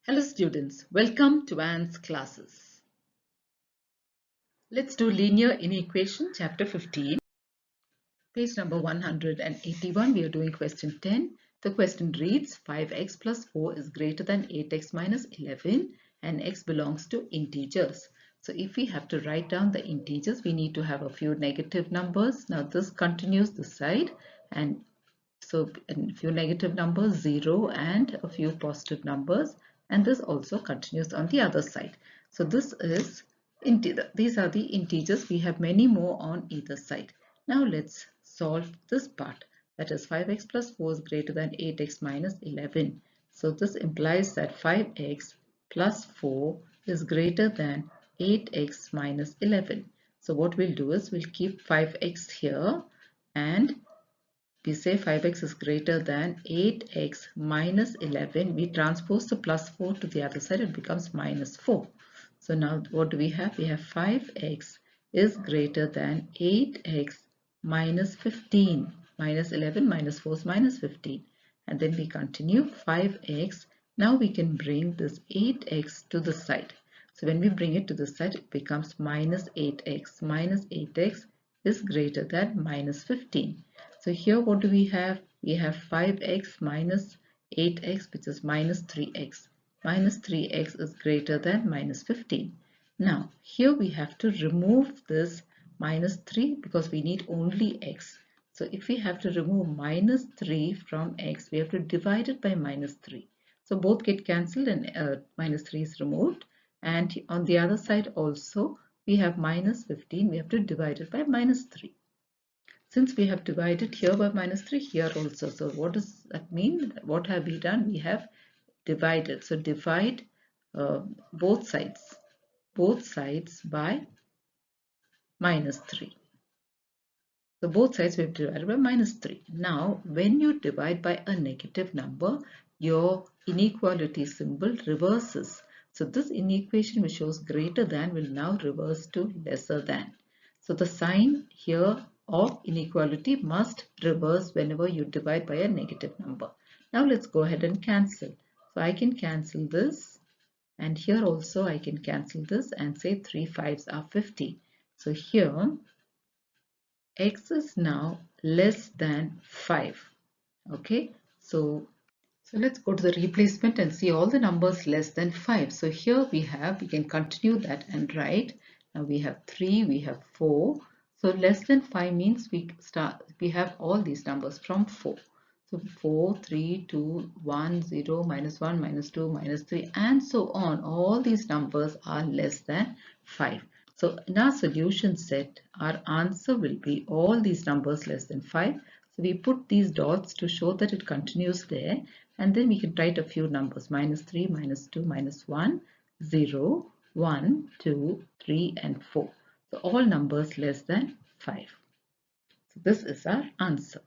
Hello students, welcome to Anne's classes. Let's do linear inequation chapter 15. Page number 181, we are doing question 10. The question reads 5x plus 4 is greater than 8x minus 11 and x belongs to integers. So if we have to write down the integers, we need to have a few negative numbers. Now this continues this side and so a few negative numbers, 0 and a few positive numbers, and this also continues on the other side. So this is integer. These are the integers. We have many more on either side. Now let's solve this part. That is 5x plus 4 is greater than 8x minus 11. So this implies that 5x plus 4 is greater than 8x minus 11. So what we'll do is we'll keep 5x here and we say 5x is greater than 8x minus 11. We transpose the plus 4 to the other side. It becomes minus 4. So now what do we have? We have 5x is greater than 8x minus 15. Minus 11 minus 4 is minus 15. And then we continue 5x. Now we can bring this 8x to the side. So when we bring it to the side, it becomes minus 8x. Minus 8x is greater than minus 15. So here what do we have? We have 5x minus 8x, which is minus 3x. Minus 3x is greater than minus 15. Now here we have to remove this minus 3 because we need only x. So if we have to remove minus 3 from x, we have to divide it by minus 3. So both get cancelled and minus 3 is removed. And on the other side also we have minus 15. We have to divide it by minus 3. Since we have divided here by minus 3, here also. So what does that mean? What have we done? We have divided. So divide both sides by minus 3. So both sides we have divided by minus 3. Now, when you divide by a negative number, your inequality symbol reverses. So this inequation which shows greater than will now reverse to lesser than. So the sign here of inequality must reverse whenever you divide by a negative number. Now let's go ahead and cancel. So I can cancel this, and here also I can cancel this and say 3 5s are 50. So here x is now less than 5. Okay, so let's go to the replacement and see all the numbers less than 5. So here we can continue that and write. Now we have 3, we have 4. So less than 5 means we have all these numbers from 4. So 4, 3, 2, 1, 0, minus 1, minus 2, minus 3, and so on. All these numbers are less than 5. So in our solution set, our answer will be all these numbers less than 5. So we put these dots to show that it continues there. And then we can write a few numbers, minus 3, minus 2, minus 1, 0, 1, 2, 3, and 4. So all numbers less than 5. So this is our answer.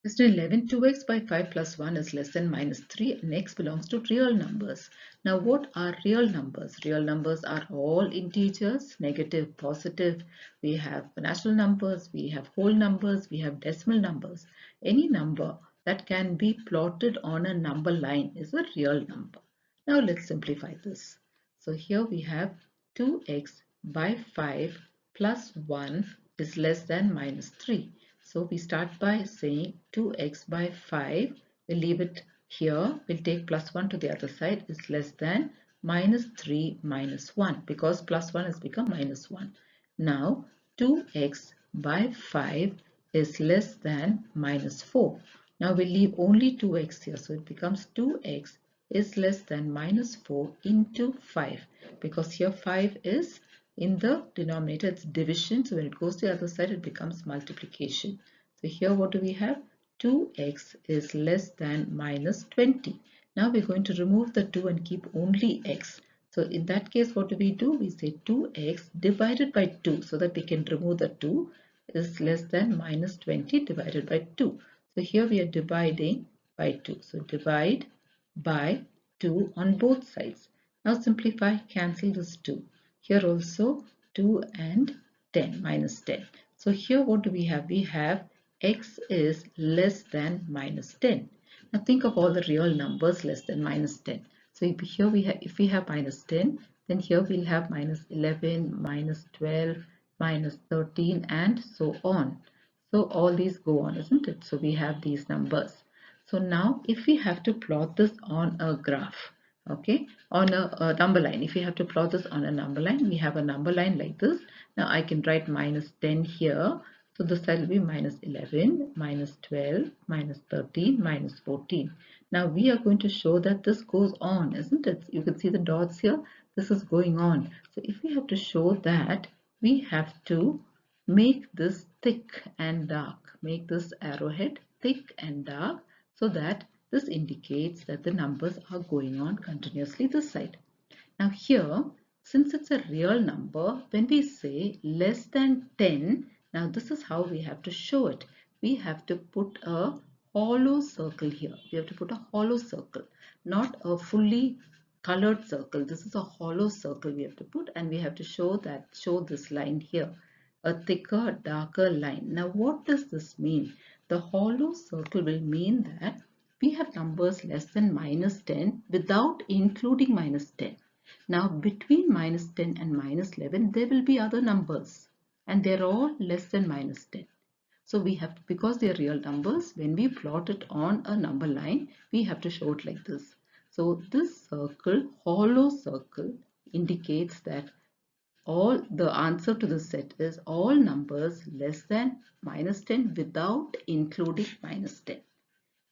Question 11, 2x by 5 plus 1 is less than minus 3 and x belongs to real numbers. Now what are real numbers? Real numbers are all integers, negative, positive. We have natural numbers, we have whole numbers, we have decimal numbers. Any number that can be plotted on a number line is a real number. Now let's simplify this. So here we have 2x by 5 plus 1 is less than minus 3. So we start by saying 2x by 5, we'll leave it here, we'll take plus 1 to the other side, is less than minus 3 minus 1 because plus 1 has become minus 1. Now 2x by 5 is less than minus 4. Now we'll leave only 2x here, so it becomes 2x is less than minus 4 into 5 because here 5 is in the denominator, it's division. So when it goes to the other side, it becomes multiplication. So here what do we have? 2x is less than minus 20. Now we're going to remove the 2 and keep only x. So in that case, what do? We say 2x divided by 2 so that we can remove the 2 is less than minus 20 divided by 2. So here we are dividing by 2. So divide by 2 on both sides. Now simplify, cancel this 2. Here also 2 and 10, minus 10. So here what do we have? We have x is less than minus 10. Now think of all the real numbers less than minus 10. So here if we have minus 10, then here we'll have minus 11, minus 12, minus 13, and so on. So all these go on, isn't it? So we have these numbers. So now if we have to plot this on a graph, okay, on a number line, if we have to plot this on a number line, we have a number line like this. Now I can write minus 10 here. So this side will be minus 11, minus 12, minus 13, minus 14. Now we are going to show that this goes on, isn't it? You can see the dots here. This is going on. So if we have to show that, we have to make this thick and dark. Make this arrowhead thick and dark so that this indicates that the numbers are going on continuously this side. Now here, since it's a real number, when we say less than 10, now this is how we have to show it. We have to put a hollow circle here. We have to put a hollow circle, not a fully colored circle. This is a hollow circle we have to put, and we have to show this line here, a thicker, darker line. Now what does this mean? The hollow circle will mean that we have numbers less than minus 10 without including minus 10. Now between minus 10 and minus 11 there will be other numbers, and they're all less than minus 10. So we have to, because they are real numbers, when we plot it on a number line, we have to show it like this. So this circle, hollow circle, indicates that all the answer to the set is all numbers less than minus 10 without including minus 10.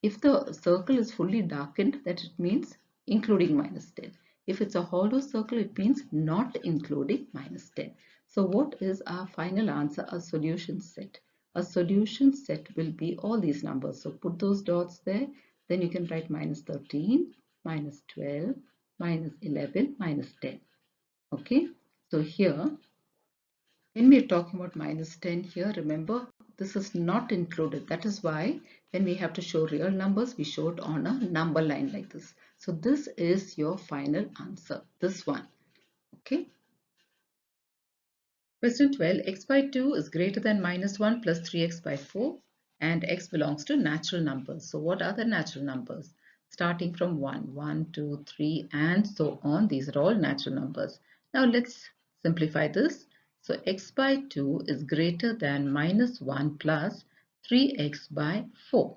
If the circle is fully darkened, that it means including minus 10. If it's a hollow circle, it means not including minus 10. So what is our final answer? A solution set. A solution set will be all these numbers. So put those dots there. Then you can write minus 13, minus 12, minus 11, minus 10. Okay. So here, when we are talking about minus 10 here, remember this is not included. That is why when we have to show real numbers, we show it on a number line like this. So this is your final answer, this one. Okay. Question 12, x by 2 is greater than minus 1 plus 3x by 4 and x belongs to natural numbers. So what are the natural numbers? Starting from 1, 1, 2, 3 and so on. These are all natural numbers. Now let's simplify this. So x by 2 is greater than minus 1 plus 3x by 4.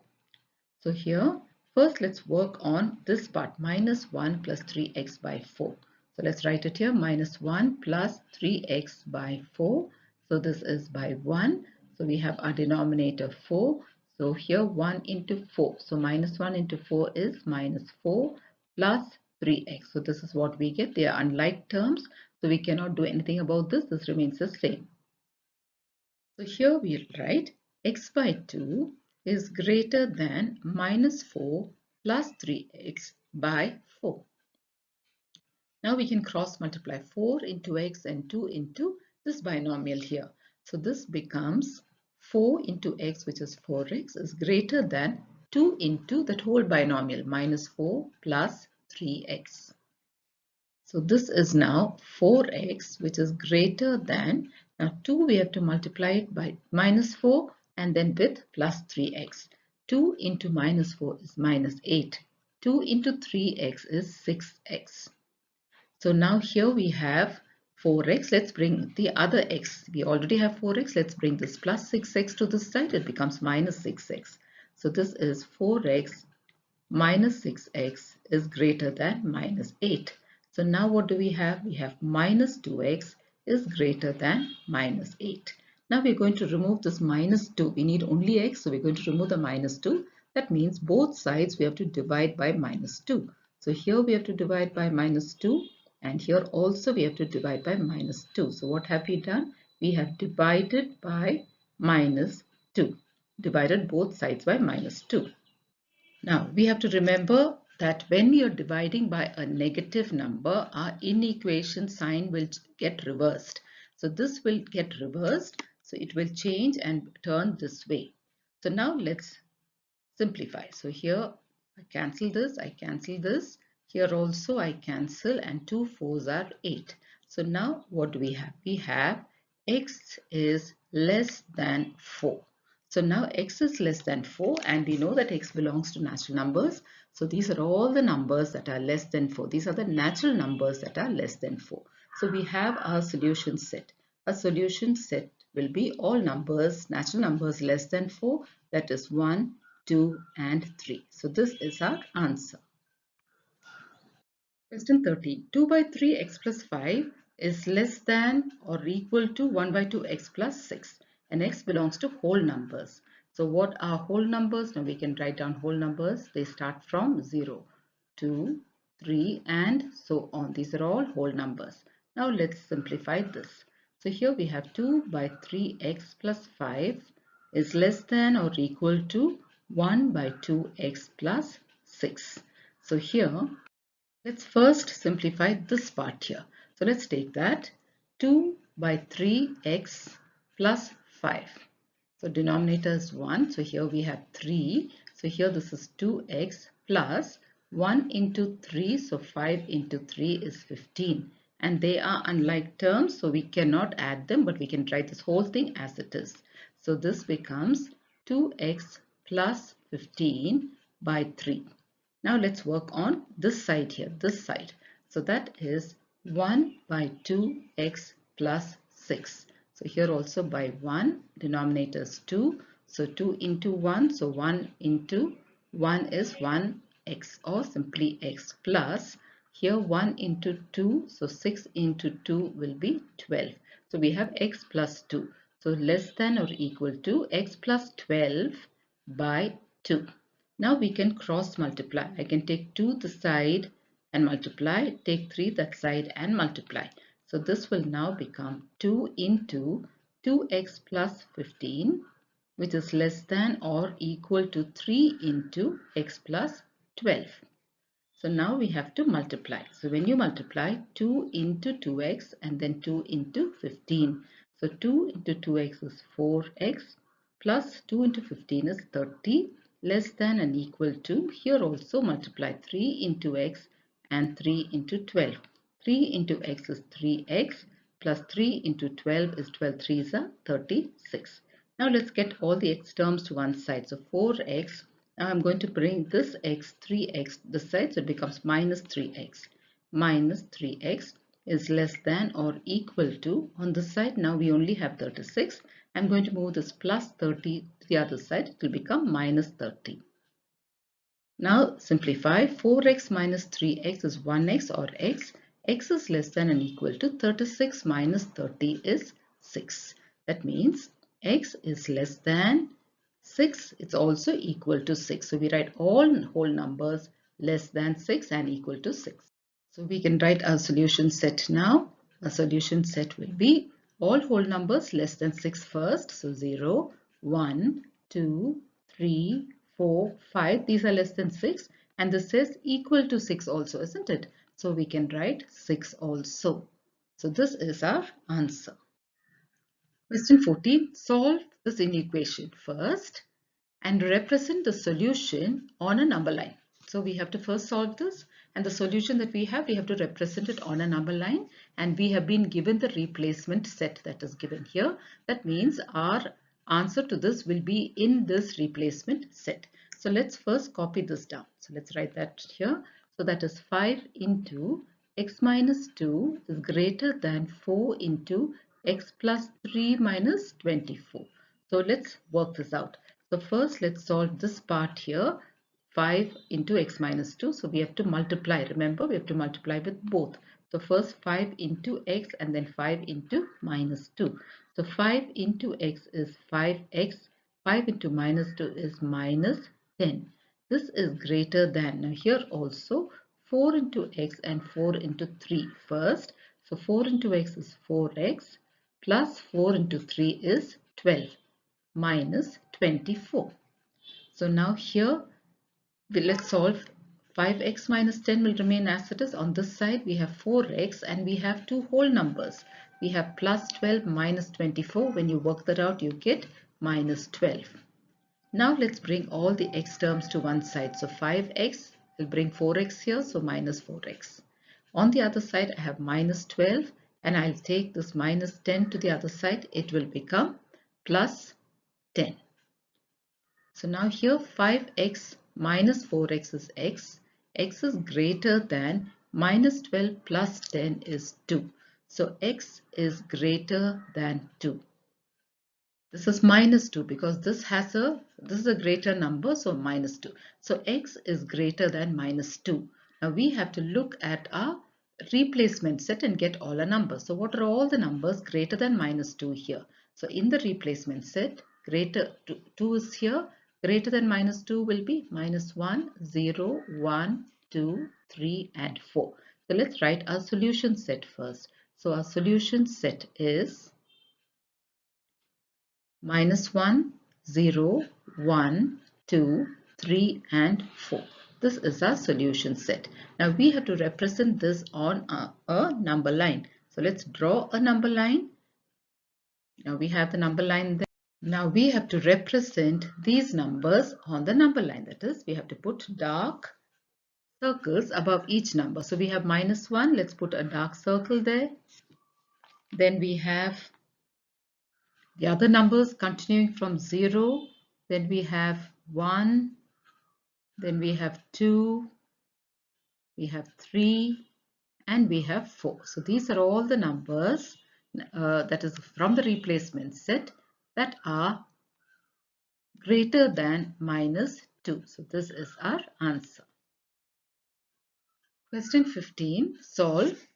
So here, first let's work on this part, minus 1 plus 3x by 4. So let's write it here, minus 1 plus 3x by 4. So this is by 1. So we have our denominator 4. So here 1 into 4. So minus 1 into 4 is minus 4 plus 3x. So this is what we get. They are unlike terms. So we cannot do anything about this. This remains the same. So here we write x by 2 is greater than minus 4 plus 3x by 4. Now we can cross multiply 4 into x and 2 into this binomial here. So this becomes 4 into x, which is 4x, is greater than 2 into that whole binomial, minus 4 plus 3x. So this is now 4x, which is greater than, now 2 we have to multiply it by minus 4 and then with plus 3x. 2 into minus 4 is minus 8. 2 into 3x is 6x. So now here we have 4x. Let's bring the other x. We already have 4x. Let's bring this plus 6x to this side. It becomes minus 6x. So this is 4x minus 6x is greater than minus 8. So now what do we have? We have minus 2x is greater than minus 8. Now we're going to remove this minus 2. We need only x, so we're going to remove the minus 2. That means both sides we have to divide by minus 2. So here we have to divide by minus 2 and here also we have to divide by minus 2. So what have we done? We have divided by minus 2. Divided both sides by minus 2. Now, we have to remember that when we are dividing by a negative number, our inequation sign will get reversed. So this will get reversed. So it will change and turn this way. So now let's simplify. So here I cancel this, I cancel this. Here also I cancel and 2 4s are 8. So now what do we have? We have x is less than 4. So now x is less than 4 and we know that x belongs to natural numbers. So these are all the numbers that are less than 4. These are the natural numbers that are less than 4. So we have our solution set. A solution set will be all numbers, natural numbers less than 4, that is 1, 2 and 3. So this is our answer. Question 30. 2 by 3x plus 5 is less than or equal to 1 by 2x plus 6 and x belongs to whole numbers. So what are whole numbers? Now we can write down whole numbers. They start from 0, 2, 3 and so on. These are all whole numbers. Now let's simplify this. So here we have 2 by 3x plus 5 is less than or equal to 1 by 2x plus 6. So here let's first simplify this part here. So let's take that 2 by 3x plus 5. So denominator is 1. So here we have 3. So here this is 2x plus 1 into 3. So 5 into 3 is 15. And they are unlike terms. So we cannot add them, but we can write this whole thing as it is. So this becomes 2x plus 15 by 3. Now let's work on this side here, this side. So that is 1 by 2x plus 6. So here also by 1, denominator is 2. So 2 into 1, so 1 into 1 is 1x or simply x plus. Here 1 into 2, so 6 into 2 will be 12. So we have x plus 2. So less than or equal to x plus 12 by 2. Now we can cross multiply. I can take 2 this side and multiply, take 3 that side and multiply. So this will now become 2 into 2x plus 15, which is less than or equal to 3 into x plus 12. So now we have to multiply. So when you multiply 2 into 2x and then 2 into 15. So 2 into 2x is 4x plus 2 into 15 is 30 less than and equal to. Here also multiply 3 into x and 3 into 12. 3 into x is 3x plus 3 into 12 is 12 3s are 36. Now let's get all the x terms to one side. So 4x. Now I'm going to bring this x, 3x this side, so it becomes minus 3x. Minus 3x is less than or equal to, on this side now we only have 36. I'm going to move this plus 30 to the other side, it will become minus 30. Now simplify, 4x minus 3x is 1x or x. X is less than and equal to 36 minus 30 is 6. That means x is less than 6, it's also equal to 6. So we write all whole numbers less than 6 and equal to 6. So we can write our solution set now. Our solution set will be all whole numbers less than 6 first. So 0, 1, 2, 3, 4, 5. These are less than 6. And this says equal to 6 also, isn't it? So we can write 6 also. So this is our answer. Question 14. Solve this inequation first and represent the solution on a number line. So we have to first solve this, and the solution that we have to represent it on a number line, and we have been given the replacement set that is given here. That means our answer to this will be in this replacement set. So let's first copy this down. So let's write that here. So that is 5 into x minus 2 is greater than 4 into x plus 3 minus 24. So let's work this out. So first let's solve this part here, 5 into x minus 2. So we have to multiply. Remember, we have to multiply with both. So first 5 into x and then 5 into minus 2. So 5 into x is 5x. 5 into minus 2 is minus 10. This is greater than. Now here also 4 into x and 4 into 3 first. So 4 into x is 4x plus 4 into 3 is 12 minus 24. So now here let's solve. 5x minus 10 will remain as it is. On this side we have 4x and we have two whole numbers. We have plus 12 minus 24. When you work that out you get minus 12. Now let's bring all the x terms to one side. So 5x will bring 4x here, so minus 4x. On the other side I have minus 12 and I'll take this minus 10 to the other side. It will become plus 10. So now here 5x minus 4x is x. X is greater than minus 12 plus 10 is 2. So x is greater than 2. This is minus 2 because this is a greater number, so minus 2. So x is greater than minus 2. Now we have to look at our replacement set and get all our numbers. So what are all the numbers greater than minus 2 here? So in the replacement set, 2 is here. Greater than minus 2 will be minus 1, 0, 1, 2, 3 and 4. So let's write our solution set first. So our solution set is minus 1, 0, 1, 2, 3 and 4. This is our solution set. Now we have to represent this on a number line. So let's draw a number line. Now we have the number line there. Now we have to represent these numbers on the number line. That is, we have to put dark circles above each number. So we have minus 1. Let's put a dark circle there. Then we have the other numbers continuing from 0, then we have 1, then we have 2, we have 3, and we have 4. So these are all the numbers that is from the replacement set that are greater than minus 2. So this is our answer. Question 15.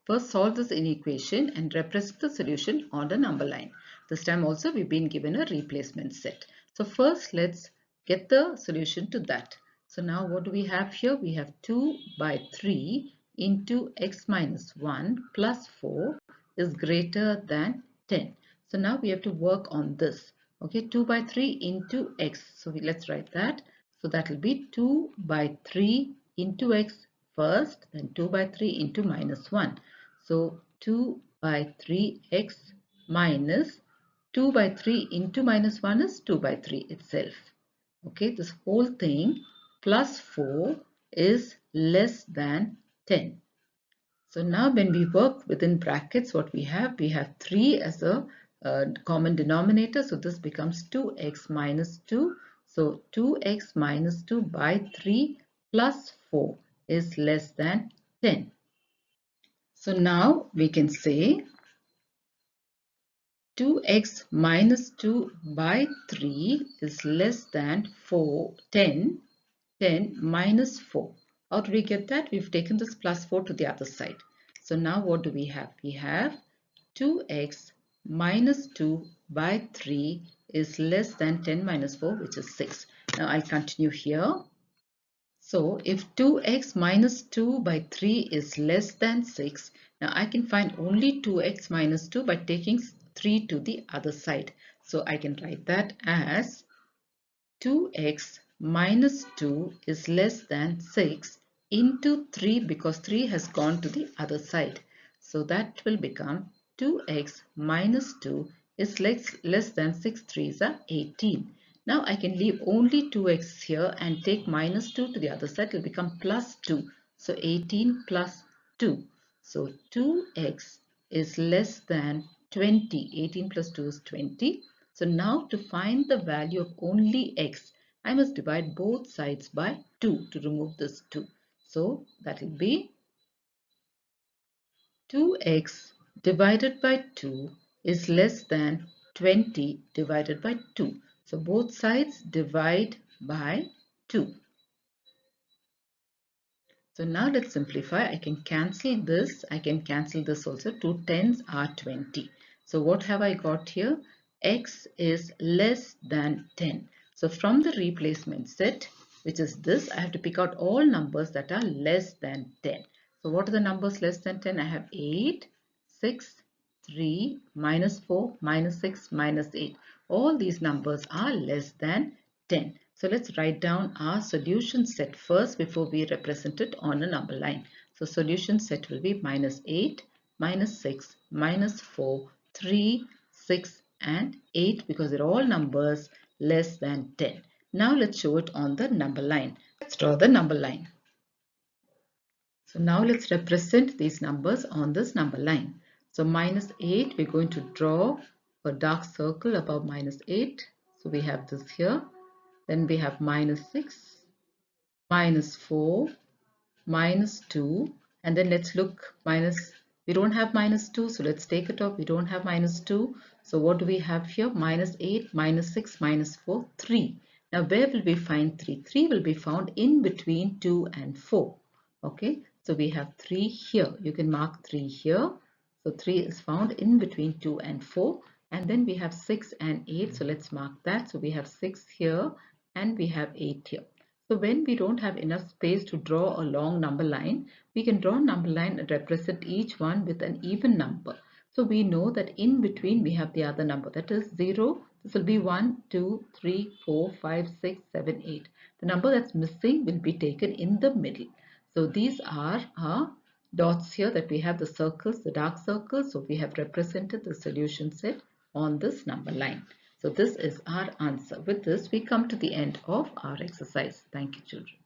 First solve this inequation and represent the solution on the number line. This time also we've been given a replacement set. So first let's get the solution to that. So now what do we have here? We have 2 by 3 into x minus 1 plus 4 is greater than 10. So now we have to work on this. Okay, 2 by 3 into x. So let's write that. So that will be 2 by 3 into x first, then 2 by 3 into minus 1. So 2 by 3x minus 2 by 3 into minus 1 is 2 by 3 itself. Okay, this whole thing plus 4 is less than 10. So now when we work within brackets, what we have 3 as a common denominator. So this becomes 2x minus 2. So 2x minus 2 by 3 plus 4 is less than 10. So now we can say 2x minus 2 by 3 is less than 10 minus 4. How do we get that? We've taken this plus 4 to the other side. So now what do we have? We have 2x minus 2 by 3 is less than 10 minus 4, which is 6. Now I'll continue here. So if 2x minus 2 by 3 is less than 6, now I can find only 2x minus 2 by taking 3 to the other side. So I can write that as 2x minus 2 is less than 6 into 3 because 3 has gone to the other side. So that will become 2x minus 2 is less than 6 3s are 18. Now I can leave only 2x here and take minus 2 to the other side. It will become plus 2. So 18 plus 2. So 2x is less than 20. 18 plus 2 is 20. So now to find the value of only x, I must divide both sides by 2 to remove this 2. So that will be 2x divided by 2 is less than 20 divided by 2. So both sides divide by 2. So now let's simplify. I can cancel this. I can cancel this also. 2 10s are 20. So what have I got here? X is less than 10. So from the replacement set, which is this, I have to pick out all numbers that are less than 10. So what are the numbers less than 10? I have 8, 6, 3, minus 4, minus 6, minus 8. All these numbers are less than 10. So let's write down our solution set first before we represent it on a number line. So solution set will be minus 8, minus 6, minus 4, 3, 6 and 8 because they're all numbers less than 10. Now let's show it on the number line. Let's draw the number line. So now let's represent these numbers on this number line. So minus 8, we're going to draw a dark circle above minus 8. So we have this here. Then we have minus 6, minus 4, minus 2, and then let's look minus, we don't have minus 2, so let's take it off. We don't have minus 2. So what do we have here? Minus 8, minus 6, minus 4, 3. Now where will we find 3? 3 will be found in between 2 and 4. Okay, so we have 3 here. You can mark 3 here. So 3 is found in between 2 and 4. And then we have 6 and 8. So let's mark that. So we have 6 here and we have 8 here. So when we don't have enough space to draw a long number line, we can draw a number line and represent each one with an even number. So we know that in between we have the other number, that is 0. This will be 1, 2, 3, 4, 5, 6, 7, 8. The number that's missing will be taken in the middle. So these are our dots here that we have, the circles, the dark circles. So we have represented the solution set on this number line. So this is our answer. With this, we come to the end of our exercise. Thank you, children.